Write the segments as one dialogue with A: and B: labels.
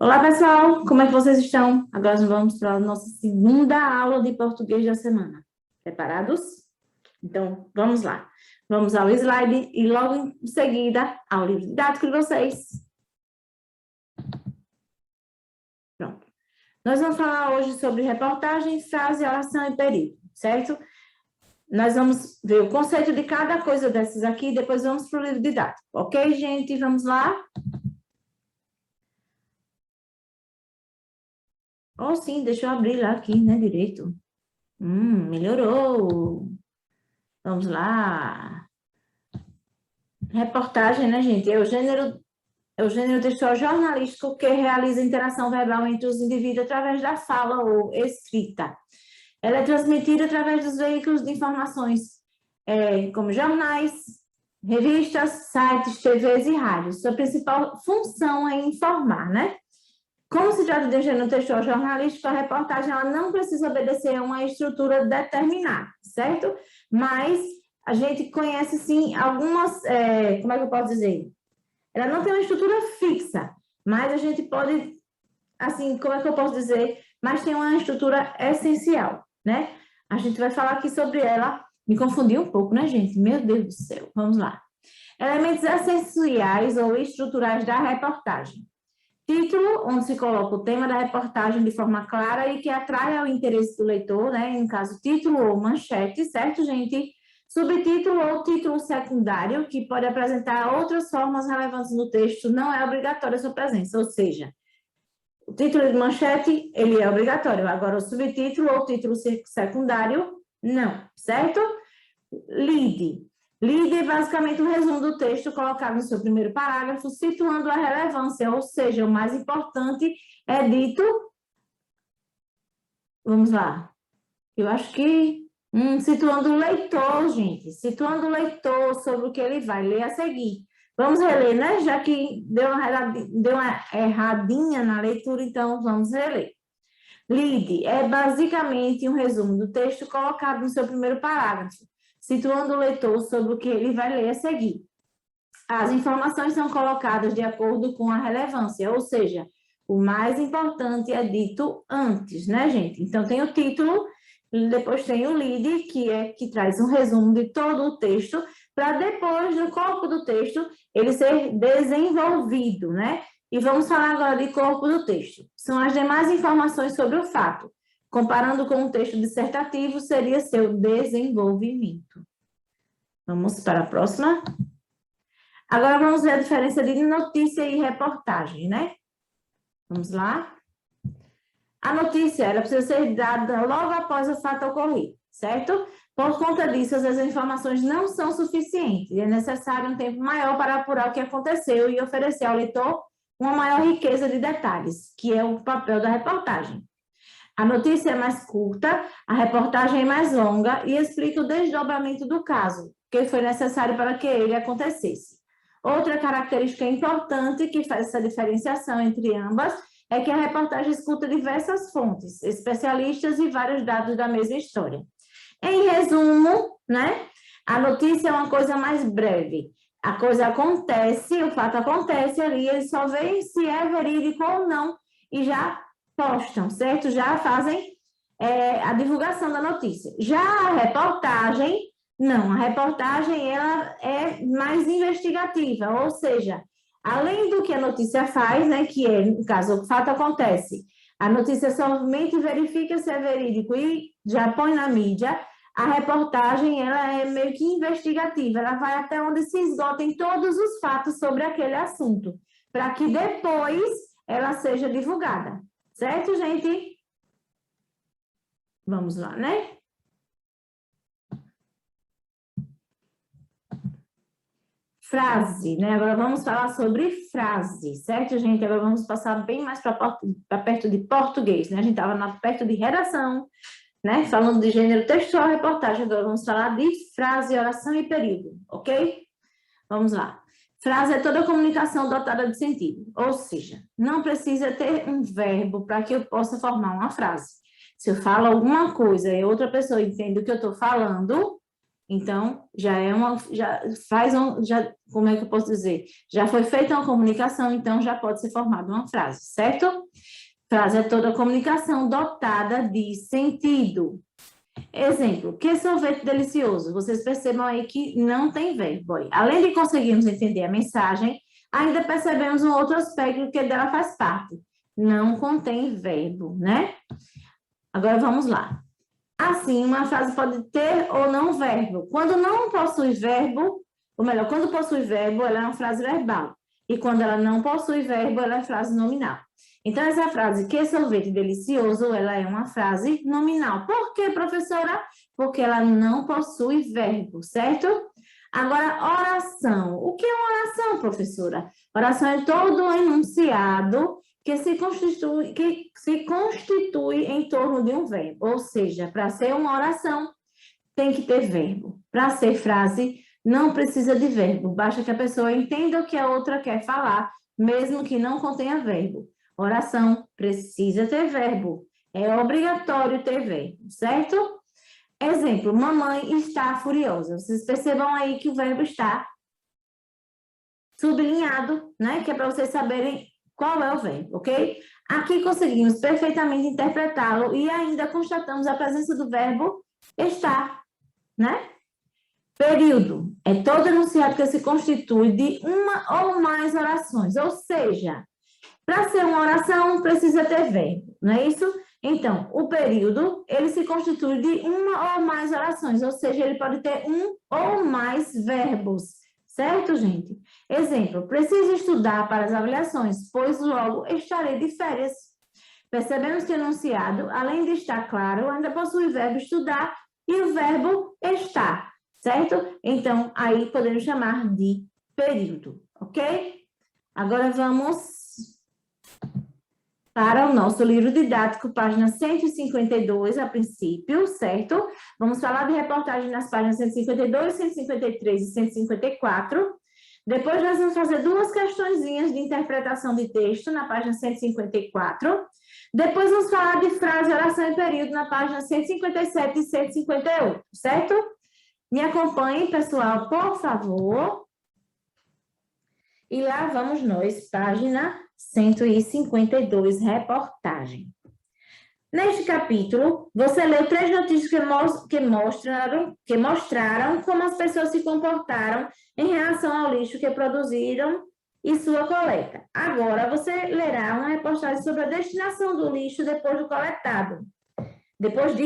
A: Olá, pessoal! Como é que vocês estão? Agora nós vamos para a nossa segunda aula de português da semana. Preparados? Então, vamos lá. Vamos ao slide e logo em seguida ao livro didático de vocês. Pronto. Nós vamos falar hoje sobre reportagem, frase, oração e período, certo? Nós vamos ver o conceito de cada coisa dessas aqui e depois vamos para o livro didático. Ok, gente? Vamos lá? Oh, sim, deixa eu abrir lá aqui, né, direito. Melhorou. Vamos lá. Reportagem, né, gente? É o gênero textual jornalístico que realiza interação verbal entre os indivíduos através da fala ou escrita. Ela é transmitida através dos veículos de informações, como jornais, revistas, sites, TVs e rádios. Sua principal função é informar, né? Como se trata de um gênero textual jornalístico, a reportagem ela não precisa obedecer a uma estrutura determinada, certo? Mas a gente conhece, sim, algumas... como é que eu posso dizer? Ela não tem uma estrutura fixa, mas a gente pode... Assim, como é que eu posso dizer? Mas tem uma estrutura essencial, né? A gente vai falar aqui sobre ela. Me confundi um pouco, né, gente? Meu Deus do céu. Vamos lá. Elementos essenciais ou estruturais da reportagem. Título, onde se coloca o tema da reportagem de forma clara e que atrai ao interesse do leitor, né? No caso, título ou manchete, certo, gente? Subtítulo ou título secundário, que pode apresentar outras formas relevantes no texto, não é obrigatória a sua presença, ou seja, o título de manchete, ele é obrigatório, agora o subtítulo ou título secundário, não, certo? Lead. Lead é basicamente um resumo do texto colocado no seu primeiro parágrafo, situando a relevância, ou seja, o mais importante é dito... Vamos lá. Eu acho que... situando o leitor, gente. Situando o leitor sobre o que ele vai ler a seguir. Vamos reler, né? Já que deu uma erradinha na leitura, então vamos reler. Lead é basicamente um resumo do texto colocado no seu primeiro parágrafo, situando o leitor sobre o que ele vai ler a seguir. As informações são colocadas de acordo com a relevância, ou seja, o mais importante é dito antes, né, gente? Então, tem o título, depois tem o lead, que traz um resumo de todo o texto, para depois, no corpo do texto, ele ser desenvolvido, né? E vamos falar agora de corpo do texto. São as demais informações sobre o fato. Comparando com o texto dissertativo, seria seu desenvolvimento. Vamos para a próxima. Agora vamos ver a diferença de notícia e reportagem, né? Vamos lá. A notícia, ela precisa ser dada logo após o fato ocorrer, certo? Por conta disso, as informações não são suficientes. É necessário um tempo maior para apurar o que aconteceu e oferecer ao leitor uma maior riqueza de detalhes, que é o papel da reportagem. A notícia é mais curta, a reportagem é mais longa e explica o desdobramento do caso, que foi necessário para que ele acontecesse. Outra característica importante que faz essa diferenciação entre ambas é que a reportagem escuta diversas fontes, especialistas e vários dados da mesma história. Em resumo, né, a notícia é uma coisa mais breve. A coisa acontece, o fato acontece ali, eles só veem se é verídico ou não e já postam, certo? Já fazem a divulgação da notícia. Já a reportagem, não, a reportagem ela é mais investigativa, ou seja, além do que a notícia faz, né, que é, no caso, o fato acontece, a notícia somente verifica se é verídico e já põe na mídia. A reportagem, ela é meio que investigativa, ela vai até onde se esgotem todos os fatos sobre aquele assunto, para que depois ela seja divulgada. Certo, gente? Vamos lá, né? Frase, né? Agora vamos falar sobre frase, certo, gente? Agora vamos passar bem mais para perto de português, né? A gente estava perto de redação, né? Falando de gênero textual, reportagem. Agora vamos falar de frase, oração e período, ok? Vamos lá. Frase é toda comunicação dotada de sentido, ou seja, não precisa ter um verbo para que eu possa formar uma frase. Se eu falo alguma coisa e outra pessoa entende o que eu estou falando, Então, como é que eu posso dizer? Já foi feita uma comunicação, então já pode ser formada uma frase, certo? Frase é toda comunicação dotada de sentido. Exemplo, que sorvete delicioso. Vocês percebam aí que não tem verbo. Além de conseguirmos entender a mensagem, ainda percebemos um outro aspecto que dela faz parte. Não contém verbo, né? Agora vamos lá. Assim, uma frase pode ter ou não verbo. Quando não possui verbo, ou melhor, quando possui verbo, ela é uma frase verbal. E quando ela não possui verbo, ela é frase nominal. Então, essa frase, que sorvete delicioso, ela é uma frase nominal. Por quê, professora? Porque ela não possui verbo, certo? Agora, oração. O que é uma oração, professora? Oração é todo um enunciado que se constitui em torno de um verbo. Ou seja, para ser uma oração, tem que ter verbo. Para ser frase, não precisa de verbo. Basta que a pessoa entenda o que a outra quer falar, mesmo que não contenha verbo. Oração precisa ter verbo. É obrigatório ter verbo, certo? Exemplo, mamãe está furiosa. Vocês percebam aí que o verbo está sublinhado, né? Que é para vocês saberem qual é o verbo, ok? Aqui conseguimos perfeitamente interpretá-lo e ainda constatamos a presença do verbo estar, né? Período é todo enunciado que se constitui de uma ou mais orações, ou seja, para ser uma oração precisa ter verbo, não é isso? Então, o período, ele se constitui de uma ou mais orações, ou seja, ele pode ter um ou mais verbos, certo, gente? Exemplo, preciso estudar para as avaliações, pois logo estarei de férias. Percebemos que o enunciado, além de estar claro, ainda possui o verbo estudar e o verbo estar, certo? Então, aí podemos chamar de período, ok? Agora vamos para o nosso livro didático, página 152, a princípio, certo? Vamos falar de reportagem nas páginas 152, 153 e 154. Depois nós vamos fazer duas questõezinhas de interpretação de texto na página 154. Depois vamos falar de frase, oração e período na página 157 e 158, certo? Me acompanhem, pessoal, por favor. E lá vamos nós, página 152, reportagem. Neste capítulo, você leu 3 notícias que mostraram como as pessoas se comportaram em relação ao lixo que produziram e sua coleta. Agora, você lerá uma reportagem sobre a destinação do lixo depois de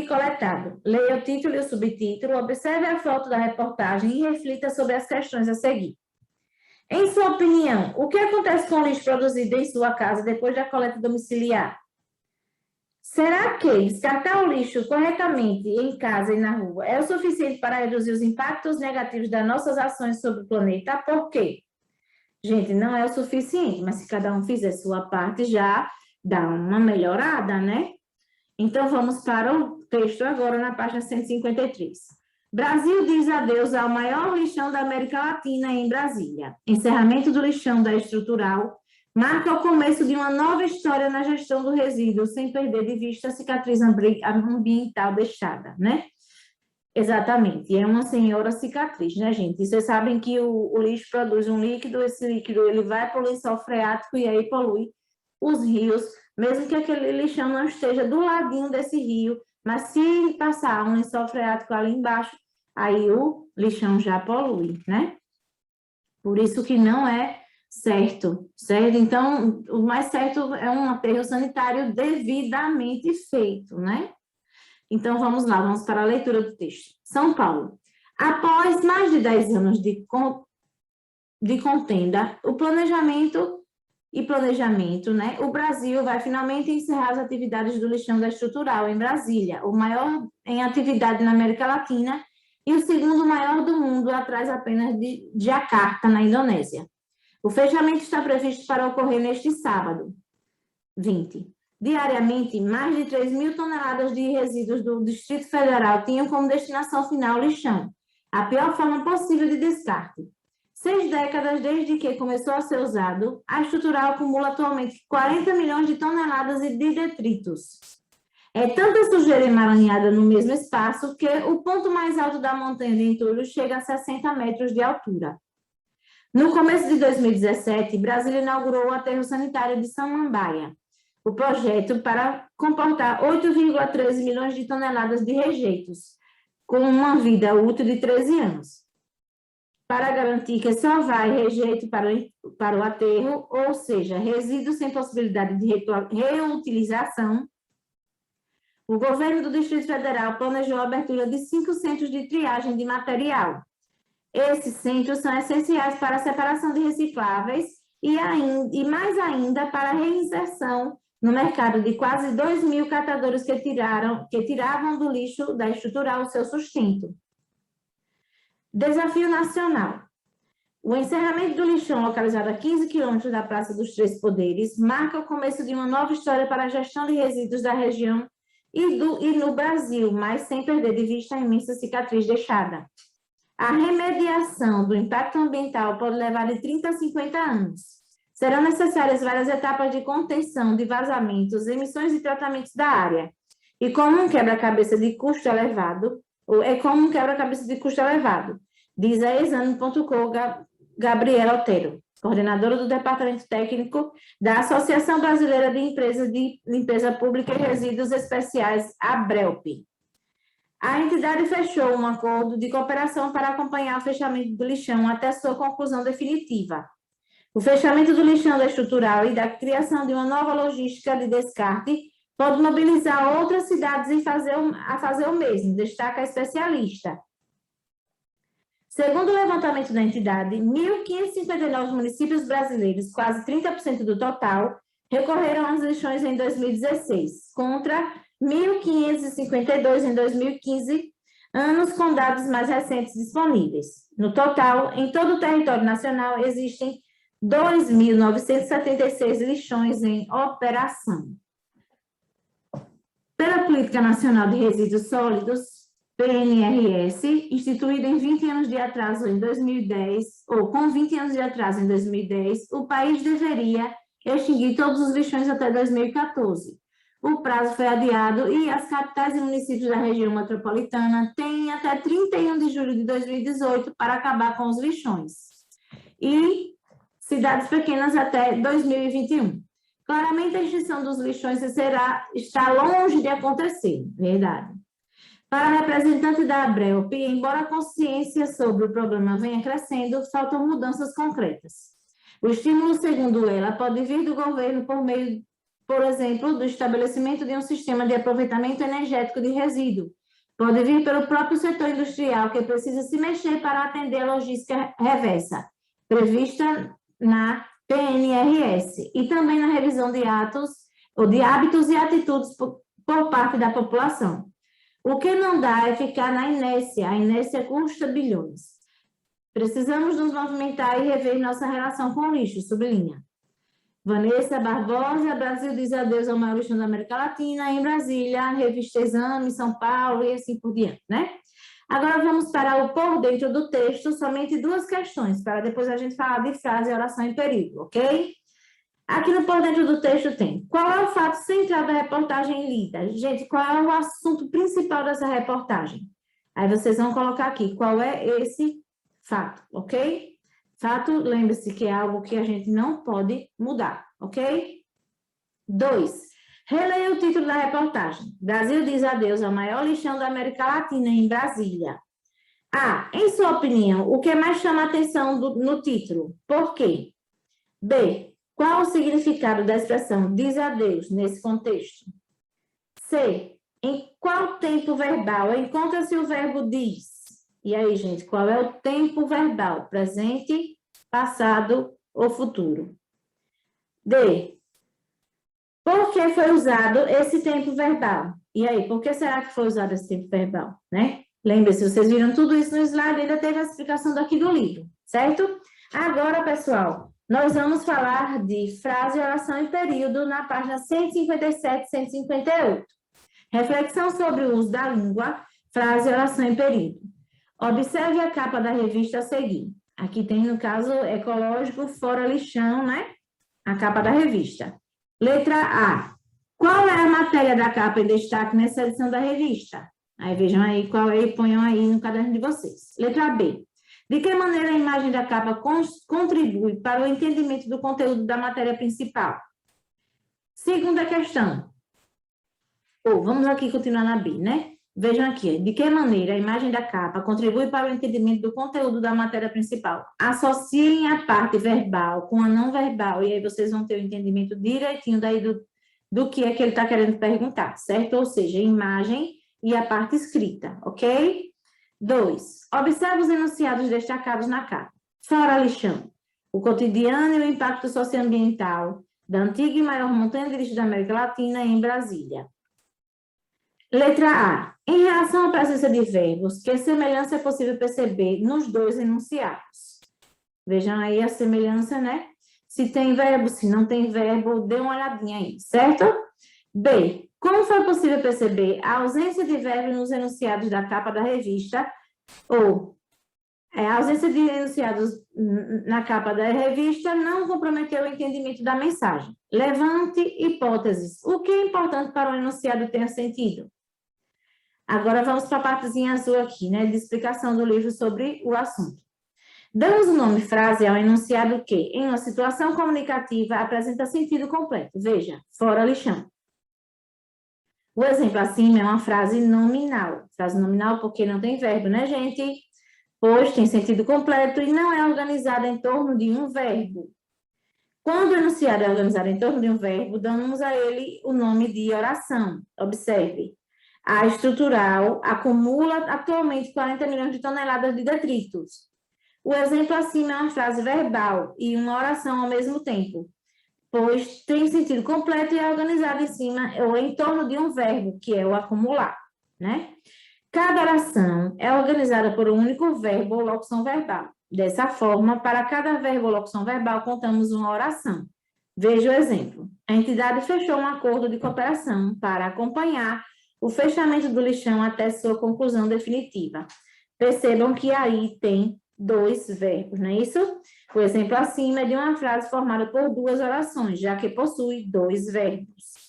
A: coletado. Leia o título e o subtítulo, observe a foto da reportagem e reflita sobre as questões a seguir. Em sua opinião, o que acontece com o lixo produzido em sua casa depois da coleta domiciliar? Será que descartar o lixo corretamente em casa e na rua é o suficiente para reduzir os impactos negativos das nossas ações sobre o planeta? Por quê? Gente, não é o suficiente, mas se cada um fizer sua parte, já dá uma melhorada, né? Então, vamos para o texto agora na página 153. Brasil diz adeus ao maior lixão da América Latina em Brasília. Encerramento do lixão da estrutural marca o começo de uma nova história na gestão do resíduo, sem perder de vista a cicatriz ambiental deixada, né? Exatamente, é uma senhora cicatriz, né, gente? E vocês sabem que o lixo produz um líquido, esse líquido ele vai para o lençol freático e aí polui os rios, mesmo que aquele lixão não esteja do ladinho desse rio, mas se passar um lençol freático ali embaixo, aí o lixão já polui, né? Por isso que não é certo, certo? Então, o mais certo é um aterro sanitário devidamente feito, né? Então, vamos lá, vamos para a leitura do texto. São Paulo. Após mais de 10 anos de contenda, o planejamento, né? O Brasil vai finalmente encerrar as atividades do lixão da estrutural em Brasília, o maior em atividade na América Latina e o segundo maior do mundo, atrás apenas de Jakarta, na Indonésia. O fechamento está previsto para ocorrer neste sábado, 20. Diariamente, mais de 3.000 toneladas de resíduos do Distrito Federal tinham como destinação final o lixão, a pior forma possível de descarte. 6 décadas desde que começou a ser usado, a estrutural acumula atualmente 40 milhões de toneladas de detritos. É tanta sujeira emaranhada no mesmo espaço que o ponto mais alto da montanha de entulho chega a 60 metros de altura. No começo de 2017, Brasília inaugurou o aterro sanitário de Samambaia, o projeto para comportar 8,13 milhões de toneladas de rejeitos, com uma vida útil de 13 anos. Para garantir que só vai rejeito para o aterro, ou seja, resíduos sem possibilidade de reutilização, o governo do Distrito Federal planejou a abertura de 5 centros de triagem de material. Esses centros são essenciais para a separação de recicláveis e mais ainda para a reinserção no mercado de quase 2 mil catadores que tiravam do lixo da estrutural o seu sustento. Desafio nacional. O encerramento do lixão, localizado a 15 quilômetros da Praça dos Três Poderes, marca o começo de uma nova história para a gestão de resíduos da região e no Brasil, mas sem perder de vista a imensa cicatriz deixada. A remediação do impacto ambiental pode levar de 30 a 50 anos. Serão necessárias várias etapas de contenção de vazamentos, emissões e tratamentos da área. E como um quebra-cabeça de custo elevado, diz a exame.com Gabriela Otero, coordenadora do Departamento Técnico da Associação Brasileira de Empresas de Limpeza Pública e Resíduos Especiais, ABRELP. A entidade fechou um acordo de cooperação para acompanhar o fechamento do lixão até sua conclusão definitiva. O fechamento do lixão da estrutural e da criação de uma nova logística de descarte pode mobilizar outras cidades a fazer o mesmo, destaca a especialista. Segundo o levantamento da entidade, 1.559 municípios brasileiros, quase 30% do total, recorreram às lixões em 2016, contra 1.552 em 2015, anos com dados mais recentes disponíveis. No total, em todo o território nacional, existem 2.976 lixões em operação. Pela Política Nacional de Resíduos Sólidos, PNRS, instituída em 20 anos de atraso em 2010, ou com 20 anos de atraso em 2010, o país deveria extinguir todos os lixões até 2014. O prazo foi adiado e as capitais e municípios da região metropolitana têm até 31 de julho de 2018 para acabar com os lixões. E cidades pequenas até 2021. Claramente, a extinção dos lixões está longe de acontecer, verdade. Para a representante da ABRELP, embora a consciência sobre o problema venha crescendo, faltam mudanças concretas. O estímulo, segundo ela, pode vir do governo por meio, por exemplo, do estabelecimento de um sistema de aproveitamento energético de resíduo. Pode vir pelo próprio setor industrial, que precisa se mexer para atender a logística reversa, prevista na PNRS, e também na revisão de hábitos e atitudes por parte da população. O que não dá é ficar na inércia, a inércia custa bilhões. Precisamos nos movimentar e rever nossa relação com o lixo, sublinha. Vanessa Barbosa, Brasil diz adeus ao maior lixão da América Latina, em Brasília, Revista Exame, São Paulo e assim por diante, né? Agora vamos para o por dentro do texto, somente 2 questões, para depois a gente falar de frase e oração em período, ok? Aqui no por dentro do texto tem, qual é o fato central da reportagem lida? Gente, qual é o assunto principal dessa reportagem? Aí vocês vão colocar aqui, qual é esse fato, ok? Fato, lembre-se que é algo que a gente não pode mudar, ok? 2. Releia o título da reportagem. Brasil diz adeus ao maior lixão da América Latina, em Brasília. A. Em sua opinião, o que mais chama a atenção no título? Por quê? B. Qual o significado da expressão diz adeus nesse contexto? C. Em qual tempo verbal encontra-se o verbo diz? E aí, gente, qual é o tempo verbal? Presente, passado ou futuro? D. Por que foi usado esse tempo verbal? E aí, por que será que foi usado esse tempo verbal, né? Lembre-se, vocês viram tudo isso no slide, ainda teve a explicação daqui do livro, certo? Agora, pessoal, nós vamos falar de frase, oração e período na página 157 e 158. Reflexão sobre o uso da língua, frase, oração e período. Observe a capa da revista a seguir. Aqui tem, no caso, ecológico, fora lixão, né? A capa da revista. Letra A. Qual é a matéria da capa em destaque nessa edição da revista? Aí vejam aí qual é e ponham aí no caderno de vocês. Letra B. De que maneira a imagem da capa contribui para o entendimento do conteúdo da matéria principal? Segunda questão. Vamos aqui continuar na B, né? Vejam aqui, de que maneira a imagem da capa contribui para o entendimento do conteúdo da matéria principal? Associem a parte verbal com a não verbal, e aí vocês vão ter o entendimento direitinho daí do que é que ele está querendo perguntar, certo? Ou seja, imagem e a parte escrita, ok? 2. Observe os enunciados destacados na capa. Fora lixão. O cotidiano e o impacto socioambiental da antiga e maior montanha de lixo da América Latina em Brasília. Letra A. Em relação à presença de verbos, que semelhança é possível perceber nos dois enunciados? Vejam aí a semelhança, né? Se tem verbo, se não tem verbo, dê uma olhadinha aí, certo? B. Como foi possível perceber a ausência de verbo nos enunciados da capa da revista? Ou a ausência de enunciados na capa da revista não comprometeu o entendimento da mensagem. Levante hipóteses. O que é importante para o enunciado ter sentido? Agora vamos para a partezinha azul aqui, né, de explicação do livro sobre o assunto. Damos o nome frase ao enunciado que, em uma situação comunicativa, apresenta sentido completo. Veja, fora lixão. O exemplo acima é uma frase nominal. Frase nominal porque não tem verbo, né, gente? Pois tem sentido completo e não é organizada em torno de um verbo. Quando o enunciado é organizado em torno de um verbo, damos a ele o nome de oração. Observe. A estrutural acumula atualmente 40 milhões de toneladas de detritos. O exemplo acima é uma frase verbal e uma oração ao mesmo tempo, pois tem sentido completo e é organizada em cima ou em torno de um verbo, que é o acumular, né? Cada oração é organizada por um único verbo ou locução verbal. Dessa forma, para cada verbo ou locução verbal, contamos uma oração. Veja o exemplo. A entidade fechou um acordo de cooperação para acompanhar o fechamento do lixão até sua conclusão definitiva. Percebam que aí tem dois verbos, não é isso? O exemplo acima é de uma frase formada por duas orações, já que possui dois verbos.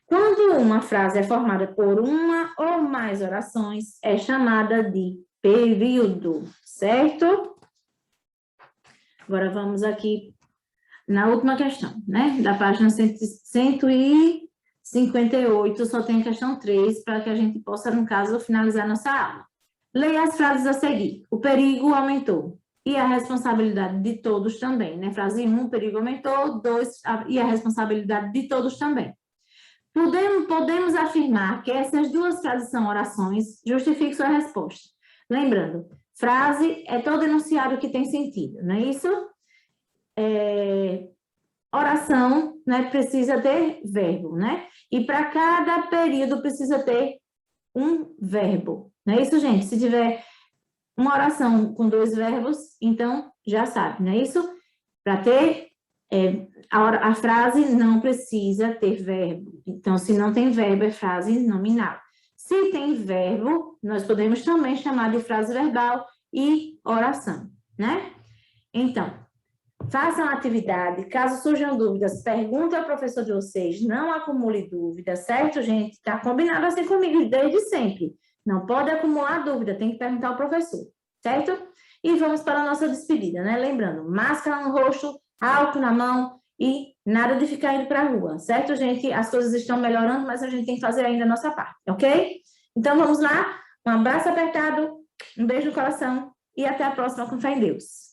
A: Quando uma frase é formada por uma ou mais orações, é chamada de período, certo? Agora vamos aqui na última questão, né? Da página 158, só tem a questão 3, para que a gente possa, no caso, finalizar nossa aula. Leia as frases a seguir. O perigo aumentou. E a responsabilidade de todos também, né? Frase 1, o perigo aumentou. 2, e a responsabilidade de todos também. Podemos afirmar que essas duas frases são orações. Justifique sua resposta. Lembrando, frase é todo enunciado que tem sentido, não é isso? Oração, né, precisa ter verbo, né? E para cada período precisa ter um verbo. Não é isso, gente? Se tiver uma oração com dois verbos, então já sabe, não é isso? Para ter, a frase não precisa ter verbo. Então, se não tem verbo, é frase nominal. Se tem verbo, nós podemos também chamar de frase verbal e oração, né? Então, façam a atividade. Caso surjam dúvidas, pergunte ao professor de vocês. Não acumule dúvidas, certo, gente? Está combinado assim comigo desde sempre. Não pode acumular dúvida, tem que perguntar ao professor, certo? E vamos para a nossa despedida, né? Lembrando, máscara no rosto, álcool na mão e nada de ficar indo para a rua, certo, gente? As coisas estão melhorando, mas a gente tem que fazer ainda a nossa parte, ok? Então, vamos lá. Um abraço apertado, um beijo no coração e até a próxima com fé em Deus.